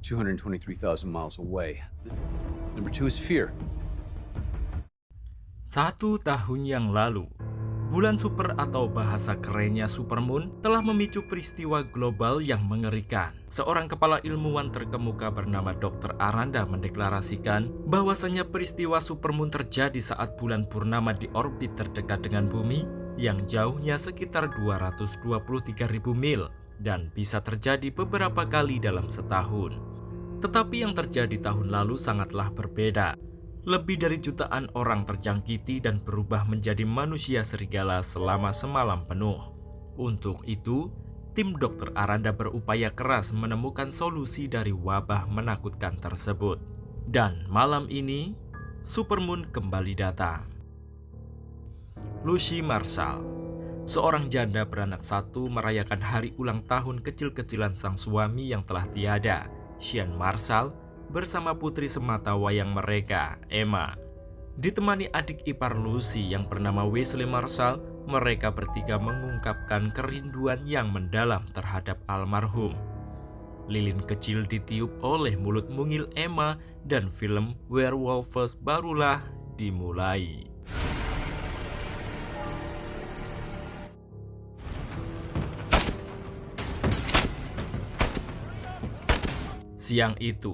223,000 miles away. Number two is fear. 1 tahun yang lalu, bulan super atau bahasa kerennya supermoon telah memicu peristiwa global yang mengerikan. Seorang kepala ilmuwan terkemuka bernama Dr. Aranda mendeklarasikan bahwasanya peristiwa supermoon terjadi saat bulan purnama di orbit terdekat dengan bumi yang jauhnya sekitar 223.000 mil dan bisa terjadi beberapa kali dalam setahun. Tetapi yang terjadi tahun lalu sangatlah berbeda. Lebih dari jutaan orang terjangkiti dan berubah menjadi manusia serigala selama semalam penuh. Untuk itu, tim Dr. Aranda berupaya keras menemukan solusi dari wabah menakutkan tersebut. Dan malam ini, supermoon kembali datang. Lucy Marshall, seorang janda beranak satu, merayakan hari ulang tahun kecil-kecilan sang suami yang telah tiada, Sean Marshall, bersama putri semata wayang mereka, Emma. Ditemani adik ipar Lucy yang bernama Wesley Marshall, mereka bertiga mengungkapkan kerinduan yang mendalam terhadap almarhum. Lilin kecil ditiup oleh mulut mungil Emma dan film Werewolves barulah dimulai. Siang itu,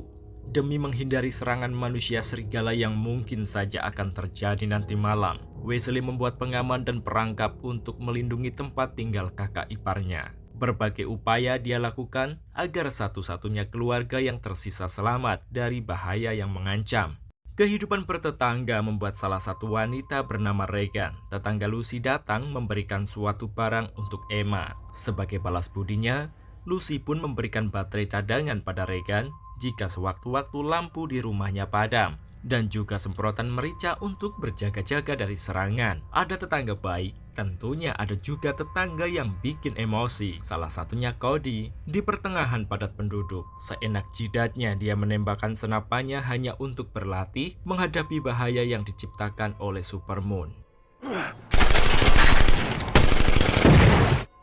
demi menghindari serangan manusia serigala yang mungkin saja akan terjadi nanti malam, Wesley membuat pengaman dan perangkap untuk melindungi tempat tinggal kakak iparnya. Berbagai upaya dia lakukan agar satu-satunya keluarga yang tersisa selamat dari bahaya yang mengancam. Kehidupan bertetangga membuat salah satu wanita bernama Regan, tetangga Lucy, datang memberikan suatu barang untuk Emma. Sebagai balas budinya, Lucy pun memberikan baterai cadangan pada Regan jika sewaktu-waktu lampu di rumahnya padam, dan juga semprotan merica untuk berjaga-jaga dari serangan. Ada tetangga baik, tentunya ada juga tetangga yang bikin emosi. Salah satunya Cody. Di pertengahan padat penduduk, seenak jidatnya dia menembakkan senapannya hanya untuk berlatih menghadapi bahaya yang diciptakan oleh supermoon.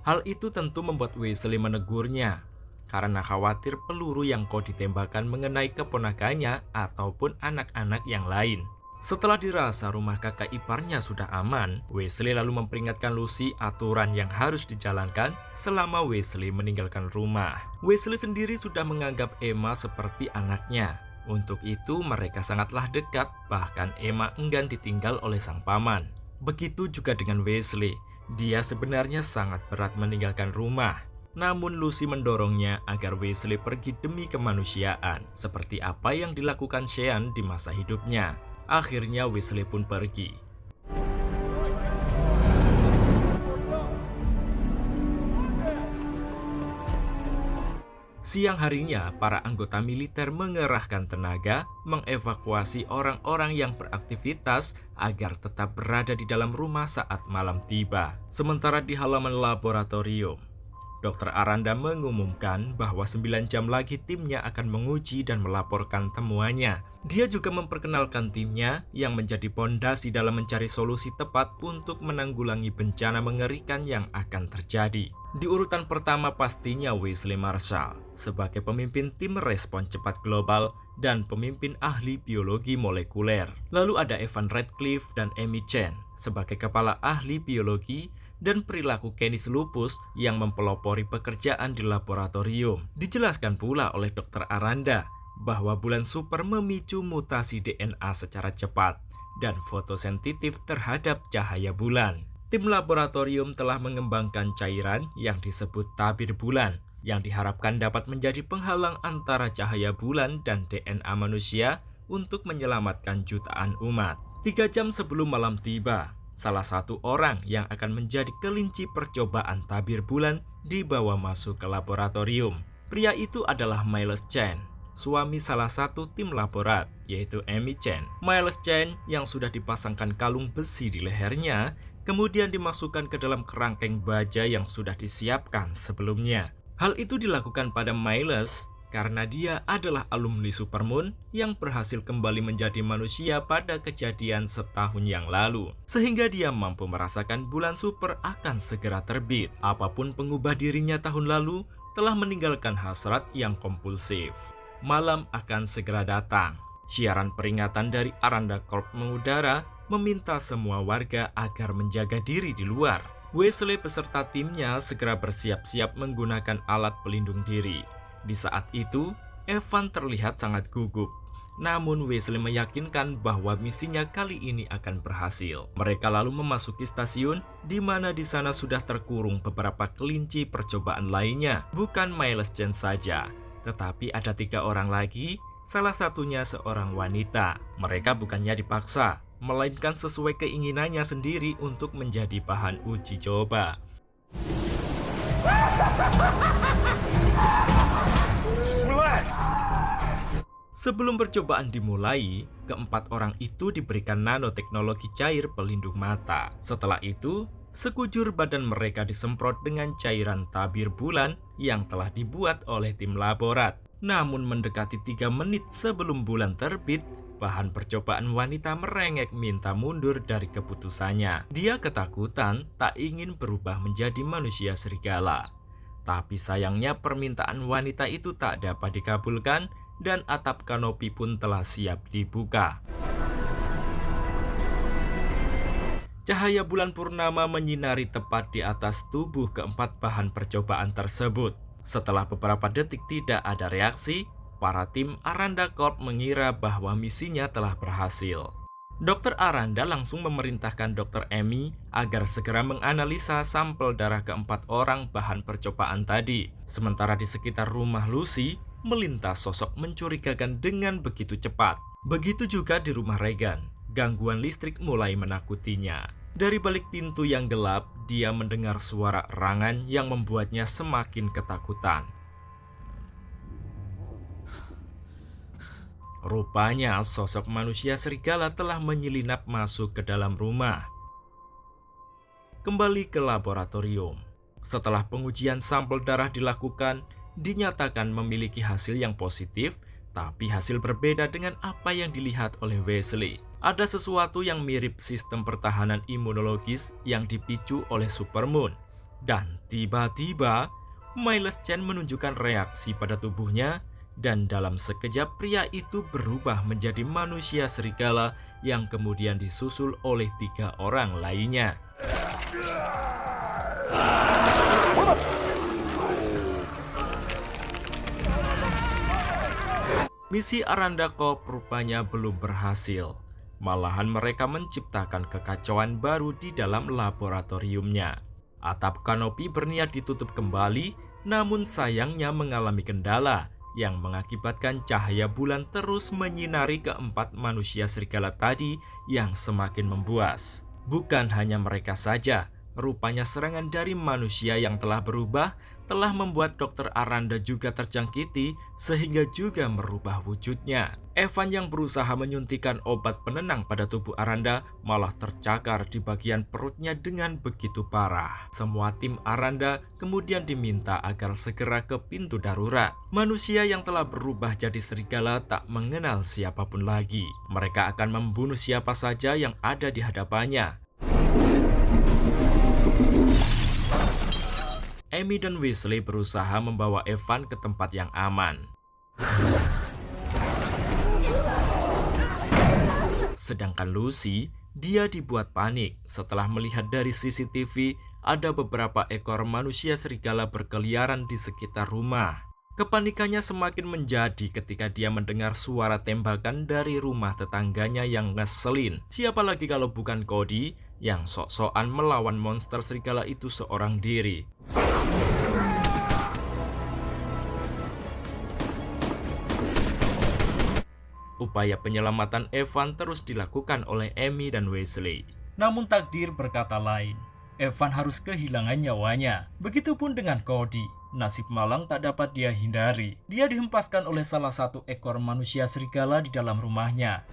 Hal itu tentu membuat Wesley menegurnya, karena khawatir peluru yang Cody ditembakkan mengenai keponakannya ataupun anak-anak yang lain. Setelah dirasa rumah kakak iparnya sudah aman, Wesley lalu memperingatkan Lucy aturan yang harus dijalankan selama Wesley meninggalkan rumah. Wesley sendiri sudah menganggap Emma seperti anaknya. Untuk itu mereka sangatlah dekat, bahkan Emma enggan ditinggal oleh sang paman. Begitu juga dengan Wesley. Dia sebenarnya sangat berat meninggalkan rumah. Namun Lucy mendorongnya agar Wesley pergi demi kemanusiaan, seperti apa yang dilakukan Sean di masa hidupnya. Akhirnya Wesley pun pergi. Siang harinya, para anggota militer mengerahkan tenaga mengevakuasi orang-orang yang beraktivitas agar tetap berada di dalam rumah saat malam tiba. Sementara di halaman laboratorium, Dr. Aranda mengumumkan bahwa 9 jam lagi timnya akan menguji dan melaporkan temuannya. Dia juga memperkenalkan timnya yang menjadi pondasi dalam mencari solusi tepat untuk menanggulangi bencana mengerikan yang akan terjadi. Di urutan pertama pastinya Wesley Marshall sebagai pemimpin tim respon cepat global dan pemimpin ahli biologi molekuler. Lalu ada Evan Radcliffe dan Amy Chen sebagai kepala ahli biologi dan perilaku klinis lupus yang mempelopori pekerjaan di laboratorium. Dijelaskan pula oleh Dr. Aranda bahwa bulan super memicu mutasi DNA secara cepat dan fotosensitif terhadap cahaya bulan. Tim laboratorium telah mengembangkan cairan yang disebut tabir bulan, yang diharapkan dapat menjadi penghalang antara cahaya bulan dan DNA manusia untuk menyelamatkan jutaan umat. 3 jam sebelum malam tiba, salah satu orang yang akan menjadi kelinci percobaan tabir bulan dibawa masuk ke laboratorium. Pria itu adalah Miles Chen, suami salah satu tim laborat, yaitu Amy Chen. Miles Chen yang sudah dipasangkan kalung besi di lehernya, kemudian dimasukkan ke dalam kerangkeng baja yang sudah disiapkan sebelumnya. Hal itu dilakukan pada Miles karena dia adalah alumni Supermoon yang berhasil kembali menjadi manusia pada kejadian setahun yang lalu. Sehingga dia mampu merasakan bulan super akan segera terbit. Apapun pengubah dirinya tahun lalu telah meninggalkan hasrat yang kompulsif. malam akan segera datang. Siaran peringatan dari Aranda Corp mengudara meminta semua warga agar menjaga diri di luar. Wesley beserta timnya segera bersiap-siap menggunakan alat pelindung diri. Di saat itu, Evan terlihat sangat gugup. Namun Wesley meyakinkan bahwa misinya kali ini akan berhasil. Mereka lalu memasuki stasiun, di mana di sana sudah terkurung beberapa kelinci percobaan lainnya. Bukan Miles Chen saja, tetapi ada 3 orang lagi, salah satunya seorang wanita. Mereka bukannya dipaksa, melainkan sesuai keinginannya sendiri untuk menjadi bahan uji coba. Relax! Sebelum percobaan dimulai, keempat orang itu diberikan nanoteknologi cair pelindung mata. Setelah itu, sekujur badan mereka disemprot dengan cairan tabir bulan yang telah dibuat oleh tim laborat. Namun mendekati 3 menit sebelum bulan terbit, bahan percobaan wanita merengek minta mundur dari keputusannya. Dia ketakutan tak ingin berubah menjadi manusia serigala. Tapi sayangnya permintaan wanita itu tak dapat dikabulkan dan atap kanopi pun telah siap dibuka. Cahaya bulan purnama menyinari tepat di atas tubuh keempat bahan percobaan tersebut. Setelah beberapa detik tidak ada reaksi, para tim Aranda Corp mengira bahwa misinya telah berhasil. Dr. Aranda langsung memerintahkan Dr. Amy agar segera menganalisa sampel darah keempat orang bahan percobaan tadi. Sementara di sekitar rumah Lucy, melintas sosok mencurigakan dengan begitu cepat. Begitu juga di rumah Regan, gangguan listrik mulai menakutinya. Dari balik pintu yang gelap, dia mendengar suara erangan yang membuatnya semakin ketakutan. Rupanya sosok manusia serigala telah menyelinap masuk ke dalam rumah. Kembali ke laboratorium. Setelah pengujian sampel darah dilakukan, dinyatakan memiliki hasil yang positif, tapi hasil berbeda dengan apa yang dilihat oleh Wesley. Ada sesuatu yang mirip sistem pertahanan imunologis yang dipicu oleh Supermoon. Dan tiba-tiba, Miles Chen menunjukkan reaksi pada tubuhnya, dan dalam sekejap pria itu berubah menjadi manusia serigala yang kemudian disusul oleh 3 orang lainnya. Misi Aranda Corp rupanya belum berhasil. Malahan mereka menciptakan kekacauan baru di dalam laboratoriumnya. Atap kanopi berniat ditutup kembali, namun sayangnya mengalami kendala yang mengakibatkan cahaya bulan terus menyinari keempat manusia serigala tadi yang semakin membuas. Bukan hanya mereka saja, rupanya serangan dari manusia yang telah berubah telah membuat Dr. Aranda juga terjangkiti sehingga juga merubah wujudnya. Evan yang berusaha menyuntikkan obat penenang pada tubuh Aranda malah tercakar di bagian perutnya dengan begitu parah. Semua tim Aranda kemudian diminta agar segera ke pintu darurat. Manusia yang telah berubah jadi serigala tak mengenal siapapun lagi. Mereka akan membunuh siapa saja yang ada di hadapannya. Amy dan Wesley berusaha membawa Evan ke tempat yang aman. Sedangkan Lucy, dia dibuat panik setelah melihat dari CCTV ada beberapa ekor manusia serigala berkeliaran di sekitar rumah. Kepanikannya semakin menjadi ketika dia mendengar suara tembakan dari rumah tetangganya yang ngeselin. Siapa lagi kalau bukan Cody yang sok-sokan melawan monster serigala itu seorang diri. Upaya penyelamatan Evan terus dilakukan oleh Amy dan Wesley. Namun takdir berkata lain. Evan harus kehilangan nyawanya. Begitupun dengan Cody. Nasib malang tak dapat dia hindari. Dia dihempaskan oleh salah satu ekor manusia serigala di dalam rumahnya.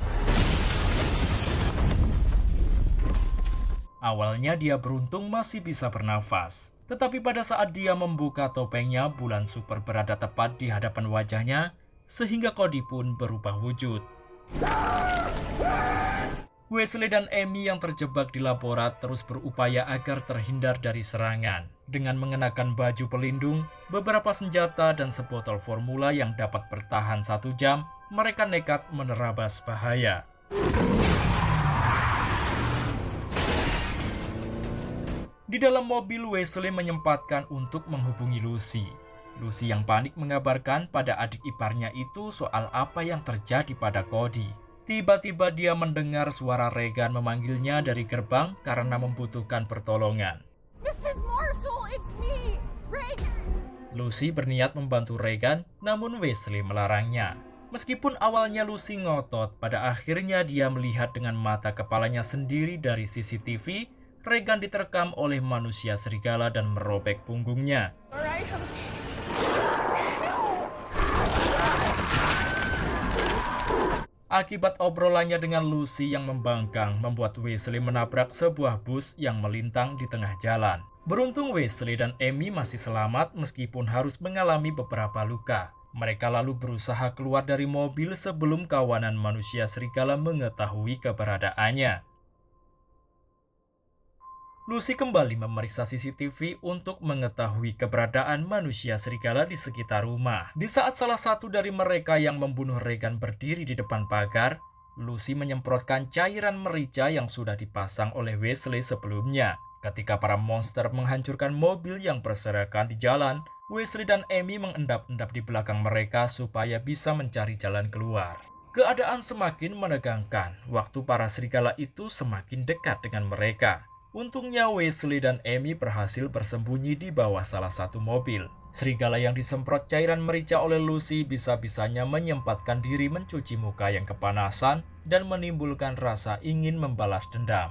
Awalnya dia beruntung masih bisa bernafas. Tetapi pada saat dia membuka topengnya, bulan super berada tepat di hadapan wajahnya, sehingga Cody pun berubah wujud. Wesley dan Amy yang terjebak di laborat terus berupaya agar terhindar dari serangan. Dengan mengenakan baju pelindung, beberapa senjata, dan sebotol formula yang dapat bertahan 1 jam, mereka nekat menerabas bahaya. Di dalam mobil, Wesley menyempatkan untuk menghubungi Lucy. Lucy yang panik mengabarkan pada adik iparnya itu soal apa yang terjadi pada Cody. Tiba-tiba dia mendengar suara Regan memanggilnya dari gerbang karena membutuhkan pertolongan. Mrs. Marshall, it's me, Reagan. Lucy berniat membantu Regan, namun Wesley melarangnya. Meskipun awalnya Lucy ngotot, pada akhirnya dia melihat dengan mata kepalanya sendiri dari CCTV, Regan diterkam oleh manusia serigala dan merobek punggungnya. Alright. Akibat obrolannya dengan Lucy yang membangkang, membuat Wesley menabrak sebuah bus yang melintang di tengah jalan. Beruntung Wesley dan Amy masih selamat meskipun harus mengalami beberapa luka. Mereka lalu berusaha keluar dari mobil sebelum kawanan manusia serigala mengetahui keberadaannya. Lucy kembali memeriksa CCTV untuk mengetahui keberadaan manusia serigala di sekitar rumah. Di saat salah satu dari mereka yang membunuh Regan berdiri di depan pagar, Lucy menyemprotkan cairan merica yang sudah dipasang oleh Wesley sebelumnya. Ketika para monster menghancurkan mobil yang berserakan di jalan, Wesley dan Amy mengendap-endap di belakang mereka supaya bisa mencari jalan keluar. Keadaan semakin menegangkan, waktu para serigala itu semakin dekat dengan mereka. Untungnya Wesley dan Amy berhasil bersembunyi di bawah salah satu mobil. Serigala yang disemprot cairan merica oleh Lucy bisa-bisanya menyempatkan diri mencuci muka yang kepanasan dan menimbulkan rasa ingin membalas dendam.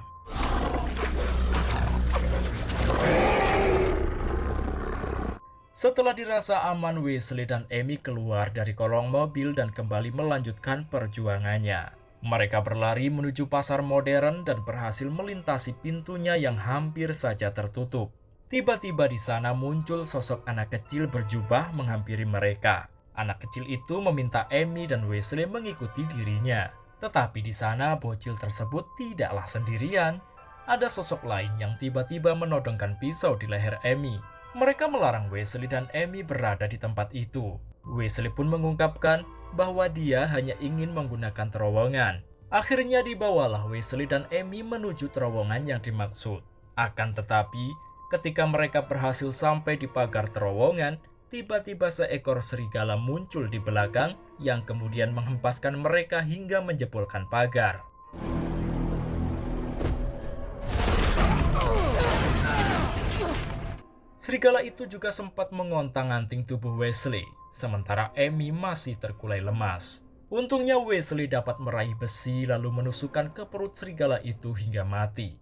Setelah dirasa aman, Wesley dan Amy keluar dari kolong mobil dan kembali melanjutkan perjuangannya. Mereka berlari menuju pasar modern dan berhasil melintasi pintunya yang hampir saja tertutup. Tiba-tiba di sana muncul sosok anak kecil berjubah menghampiri mereka. Anak kecil itu meminta Amy dan Wesley mengikuti dirinya. Tetapi di sana bocil tersebut tidaklah sendirian. Ada sosok lain yang tiba-tiba menodongkan pisau di leher Amy. Mereka melarang Wesley dan Amy berada di tempat itu. Wesley pun mengungkapkan bahwa dia hanya ingin menggunakan terowongan. Akhirnya dibawalah Wesley dan Amy menuju terowongan yang dimaksud. Akan tetapi, ketika mereka berhasil sampai di pagar terowongan, tiba-tiba seekor serigala muncul di belakang yang kemudian menghempaskan mereka hingga menjebolkan pagar. Serigala itu juga sempat mengontang-anting tubuh Wesley, sementara Amy masih terkulai lemas. Untungnya Wesley dapat meraih besi lalu menusukkan ke perut serigala itu hingga mati.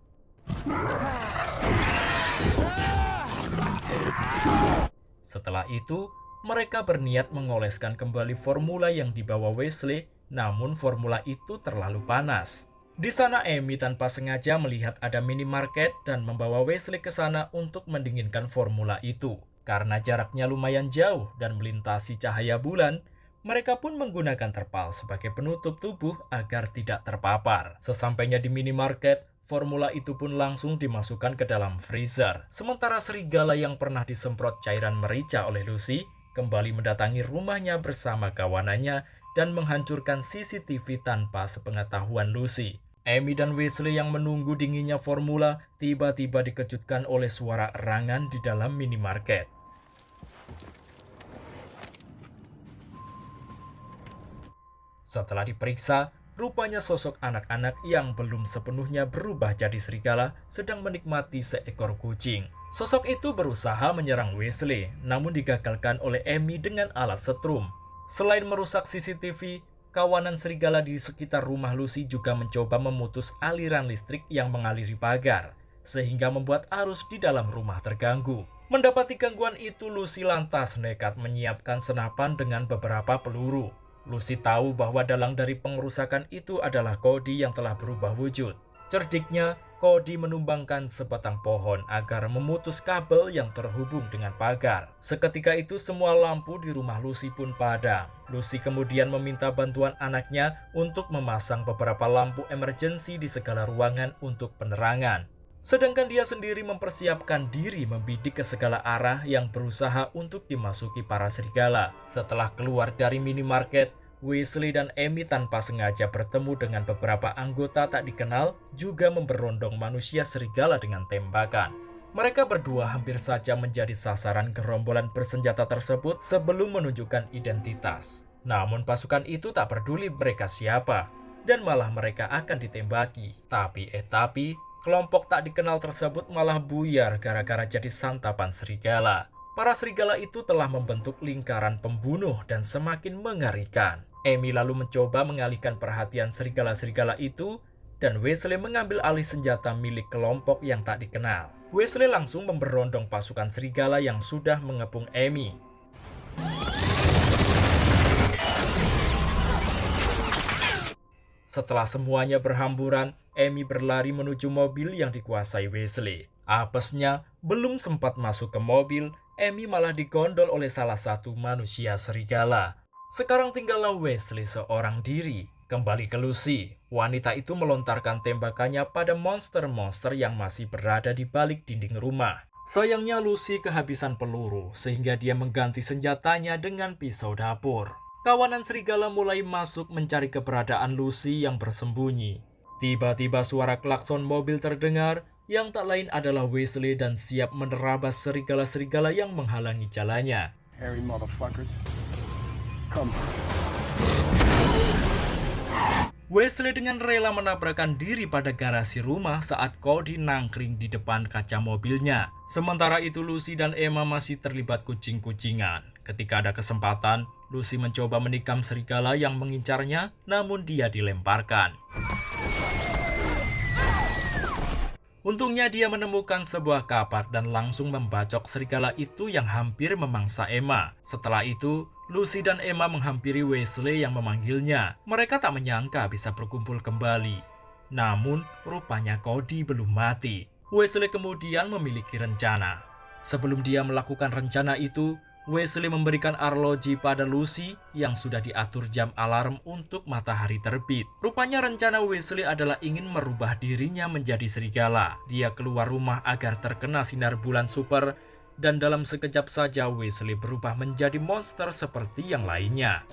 Setelah itu, mereka berniat mengoleskan kembali formula yang dibawa Wesley, namun formula itu terlalu panas. Di sana Amy tanpa sengaja melihat ada minimarket dan membawa Wesley ke sana untuk mendinginkan formula itu. Karena jaraknya lumayan jauh dan melintasi cahaya bulan, mereka pun menggunakan terpal sebagai penutup tubuh agar tidak terpapar. Sesampainya di minimarket, formula itu pun langsung dimasukkan ke dalam freezer. Sementara serigala yang pernah disemprot cairan merica oleh Lucy kembali mendatangi rumahnya bersama kawanannya dan menghancurkan CCTV tanpa sepengetahuan Lucy. Amy dan Wesley yang menunggu dinginnya formula tiba-tiba dikejutkan oleh suara erangan di dalam minimarket. Setelah diperiksa, rupanya sosok anak-anak yang belum sepenuhnya berubah jadi serigala sedang menikmati seekor kucing. Sosok itu berusaha menyerang Wesley, namun digagalkan oleh Amy dengan alat setrum. Selain merusak CCTV, kawanan serigala di sekitar rumah Lucy juga mencoba memutus aliran listrik yang mengaliri pagar, sehingga membuat arus di dalam rumah terganggu. Mendapati gangguan itu, Lucy lantas nekat menyiapkan senapan dengan beberapa peluru. Lucy tahu bahwa dalang dari pengerusakan itu adalah Cody yang telah berubah wujud. Cerdiknya, Cody menumbangkan sebatang pohon agar memutus kabel yang terhubung dengan pagar. Seketika itu semua lampu di rumah Lucy pun padam. Lucy kemudian meminta bantuan anaknya untuk memasang beberapa lampu emergency di segala ruangan untuk penerangan. Sedangkan dia sendiri mempersiapkan diri membidik ke segala arah yang berusaha untuk dimasuki para serigala. Setelah keluar dari minimarket, Weasley dan Amy tanpa sengaja bertemu dengan beberapa anggota tak dikenal juga memberondong manusia serigala dengan tembakan. Mereka berdua hampir saja menjadi sasaran gerombolan bersenjata tersebut sebelum menunjukkan identitas. Namun pasukan itu tak peduli mereka siapa, dan malah mereka akan ditembaki. Tapi kelompok tak dikenal tersebut malah buyar gara-gara jadi santapan serigala. Para serigala itu telah membentuk lingkaran pembunuh dan semakin mengerikan. Amy lalu mencoba mengalihkan perhatian serigala-serigala itu, dan Weasley mengambil alih senjata milik kelompok yang tak dikenal. Weasley langsung memberondong pasukan serigala yang sudah mengepung Amy. Setelah semuanya berhamburan, Amy berlari menuju mobil yang dikuasai Weasley. Apesnya, belum sempat masuk ke mobil, Amy malah digondol oleh salah satu manusia serigala. Sekarang tinggallah Weasley seorang diri. Kembali ke Lucy, wanita itu melontarkan tembakannya pada monster-monster yang masih berada di balik dinding rumah. Sayangnya Lucy kehabisan peluru, sehingga dia mengganti senjatanya dengan pisau dapur. Kawanan serigala mulai masuk mencari keberadaan Lucy yang bersembunyi. Tiba-tiba suara klakson mobil terdengar, yang tak lain adalah Weasley dan siap menerabas serigala-serigala yang menghalangi jalannya. Harry motherfuckers. Come. Weasley dengan rela menabrakkan diri pada garasi rumah saat Cody nangkring di depan kaca mobilnya. Sementara itu Lucy dan Emma masih terlibat kucing-kucingan. Ketika ada kesempatan, Lucy mencoba menikam serigala yang mengincarnya, namun dia dilemparkan. Untungnya dia menemukan sebuah kapak dan langsung membacok serigala itu yang hampir memangsa Emma. Setelah itu, Lucy dan Emma menghampiri Weasley yang memanggilnya. Mereka tak menyangka bisa berkumpul kembali. Namun, rupanya Cody belum mati. Weasley kemudian memiliki rencana. Sebelum dia melakukan rencana itu, Weasley memberikan arloji pada Lucy yang sudah diatur jam alarm untuk matahari terbit. Rupanya rencana Weasley adalah ingin merubah dirinya menjadi serigala. Dia keluar rumah agar terkena sinar bulan super, dan dalam sekejap saja Weasley berubah menjadi monster seperti yang lainnya.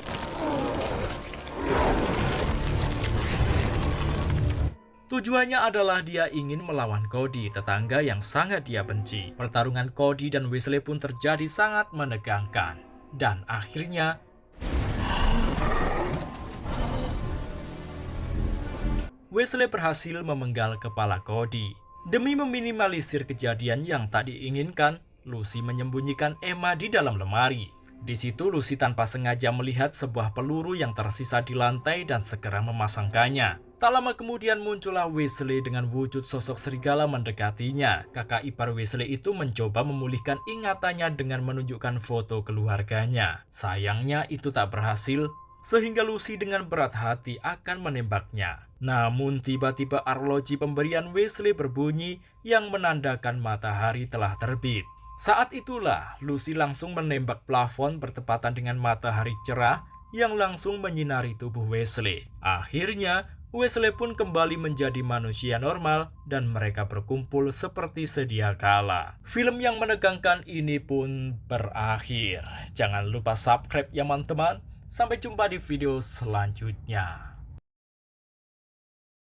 Tujuannya adalah dia ingin melawan Cody, tetangga yang sangat dia benci. Pertarungan Cody dan Weasley pun terjadi sangat menegangkan. Dan akhirnya, Weasley berhasil memenggal kepala Cody. Demi meminimalisir kejadian yang tak diinginkan, Lucy menyembunyikan Emma di dalam lemari. Di situ Lucy tanpa sengaja melihat sebuah peluru yang tersisa di lantai dan segera memasangkannya. Tak lama kemudian muncullah Weasley dengan wujud sosok serigala mendekatinya. Kakak ipar Weasley itu mencoba memulihkan ingatannya dengan menunjukkan foto keluarganya. Sayangnya itu tak berhasil, sehingga Lucy dengan berat hati akan menembaknya. Namun tiba-tiba arloji pemberian Weasley berbunyi yang menandakan matahari telah terbit. Saat itulah Lucy langsung menembak plafon bertepatan dengan matahari cerah yang langsung menyinari tubuh Weasley. Akhirnya, Weasley pun kembali menjadi manusia normal dan mereka berkumpul seperti sedia kala. Film yang menegangkan ini pun berakhir. Jangan lupa subscribe ya teman-teman. Sampai jumpa di video selanjutnya.